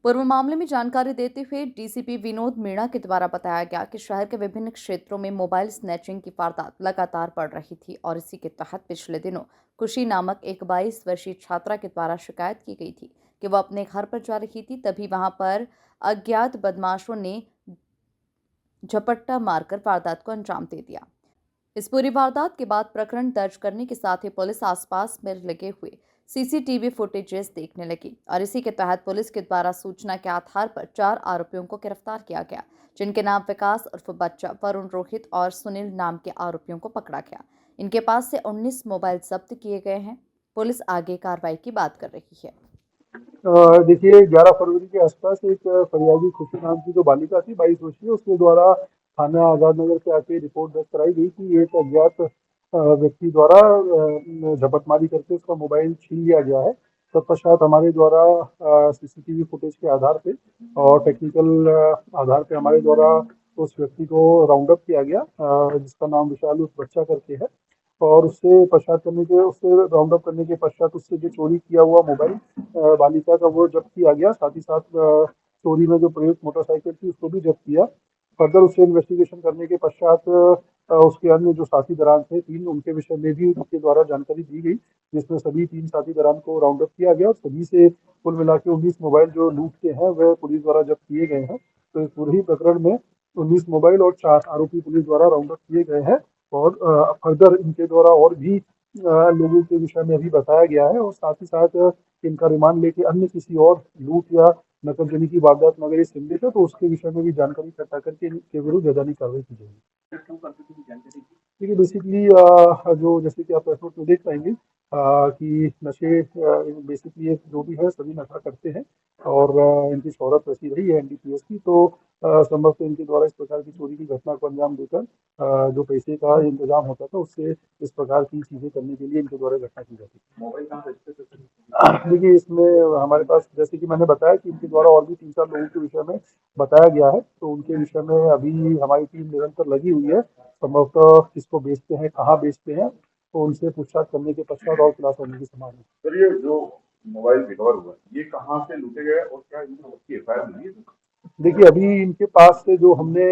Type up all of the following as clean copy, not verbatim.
पूर्व मामले में जानकारी देते हुए डीसीपी विनोद मीणा के द्वारा बताया गया कि शहर के विभिन्न क्षेत्रों में मोबाइल स्नैचिंग की वारदात लगातार बढ़ रही थी और इसी के तहत पिछले दिनों खुशी नामक एक 22 वर्षीय छात्रा के द्वारा शिकायत की गई थी कि वह अपने घर पर जा रही थी, तभी वहां पर अज्ञात बदमाशों ने झपट्टा मारकर वारदात को अंजाम दे दिया। इस पूरी वारदात के बाद प्रकरण दर्ज करने के साथ ही पुलिस आसपास में लगे हुए सीसीटीवी फुटेजेस देखने लगी और इसी के तहत पुलिस के द्वारा सूचना के आधार पर 4 आरोपियों को गिरफ्तार किया गया, जिनके नाम विकास उर्फ बच्चा, वरुण, रोहित और सुनील नाम के आरोपियों को पकड़ा गया। इनके पास से 19 मोबाइल जब्त किए गए हैं। पुलिस आगे कार्रवाई की बात कर रही है। देखिए 11 फरवरी के आसपास एक फरियादी खुशी नाम की जो बालिका थी 22 वर्षीय, उसके द्वारा थाना आजाद नगर से आके रिपोर्ट दर्ज कराई गई कि एक अज्ञात व्यक्ति द्वारा झपटमारी करके उसका मोबाइल छीन लिया गया है। तत्पश्चात हमारे द्वारा सीसीटीवी फुटेज के आधार पे और टेक्निकल आधार पे हमारे द्वारा उस व्यक्ति को राउंड अप किया गया, जिसका नाम विशाल उस बच्चा करके है। और उससे राउंड अप करने के पश्चात उससे जो चोरी किया हुआ मोबाइल बालिका का वो जब्त किया गया। साथ ही साथ चोरी में जो प्रयुक्त मोटरसाइकिल थी उसको भी जब्त किया। फर्दर उससे इन्वेस्टिगेशन करने के पश्चात उसके अन्य जो साथीदार थे 3, उनके विषय में भी उनके द्वारा जानकारी दी गई, जिसमें सभी 3 साथीदार को राउंड अप किया गया और सभी से कुल मिला के 19 मोबाइल जो लूट के हैं वह पुलिस द्वारा जब्त किए गए हैं। तो इस पूरे ही प्रकरण में 19 मोबाइल और 4 आरोपी पुलिस द्वारा राउंड अप किए गए हैं और फर्दर इनके द्वारा और भी लोगों के विषय में अभी बताया गया है और साथ ही साथ इनका रिमांड लेके अन्य किसी और लूट या नकबजनी की वारदात में अगर ये संदिग्ध है तो उसके विषय में भी जानकारी इकट्ठा करके इनके विरुद्ध वैधानिक कार्रवाई की जाएगी। देखिए बेसिकली जो जैसे कि आप प्रेस नोट में देख पाएंगे कि नशे बेसिकली जो भी है सभी नशा करते हैं और इनकी शोहरत वैसी रही है एनडीपीएस की, तो संभवतः इनके द्वारा इस प्रकार की चोरी की घटना को अंजाम देकर जो पैसे का इंतजाम होता था उससे इस प्रकार की चीजें करने के लिए इनके द्वारा घटना की जाती है। मोबाइल कहाँ रजिस्टर करते? देखिए इसमें हमारे पास जैसे कि मैंने बताया कि इनके द्वारा और भी 3-4 लोगों के विषय में बताया गया है, तो उनके विषय में अभी हमारी टीम निरंतर लगी हुई है। संभवतः किसको बेचते हैं, कहाँ बेचते हैं, तो उनसे पूछताछ करने के पश्चात और खुलासा होने की संभावना है। सर ये जो मोबाइल रिकवर हुआ ये कहाँ से लूटे गए और क्या इसकी एफआईआर मिली है? देखिए अभी इनके पास से जो हमने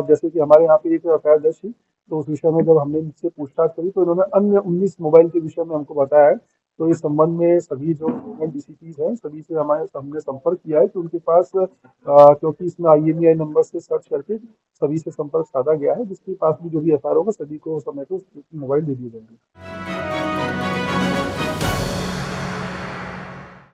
जैसे कि हमारे यहाँ पे एक एफआईआर दर्ज थी, तो उस विषय में जब हमने इनसे पूछताछ करी तो इन्होंने अन्य 19 मोबाइल के विषय में हमको बताया है। तो इस संबंध में सभी जो डीसीपीज हैं सभी से हमने संपर्क किया है कि उनके पास क्योंकि इसमें आईएमईआई नंबर से सर्च करके सभी से संपर्क साधा गया है, जिसके पास भी जो भी एफआईआर होगा सभी को समय पे मोबाइल दे दिए जाएंगे।